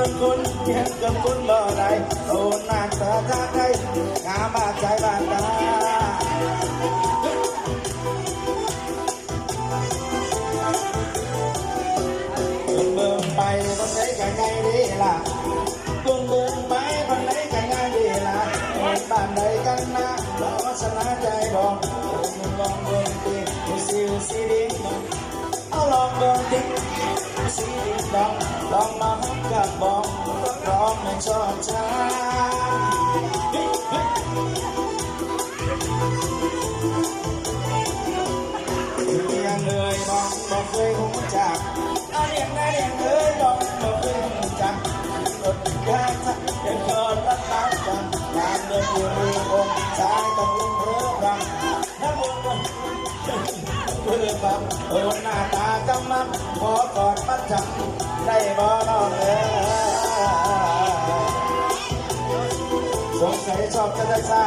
นคุณเพียงเกินคุณบ่ได้โดนหน้าตาท่าใจงามบาดใจบาดตาเบิ่งไปคนไหนกันไงดีล่ะเบิ่งไปคนไหนกันไงดีล่ะบ้านใดกันนะเราชนะใจบอกลองเบิ่งตีสิวสิดิ้งเอาลองเบิ่งตีสิดิ้งลองมาพบกับบอกร้องในชอบช้ายังเลยบอกเคยคงจักเรียงได้เรียงเลยบอกเคยคงจักกดยากสักเดินเกินรักตามกันงานเดินอยู่มือองชายต้องลุกเรือบังน้ำมันเพื่อบังหน้าตากำมังขอกอดปัดจับได้บ่นอนเลยสงสัยชอบจะได้ซ่า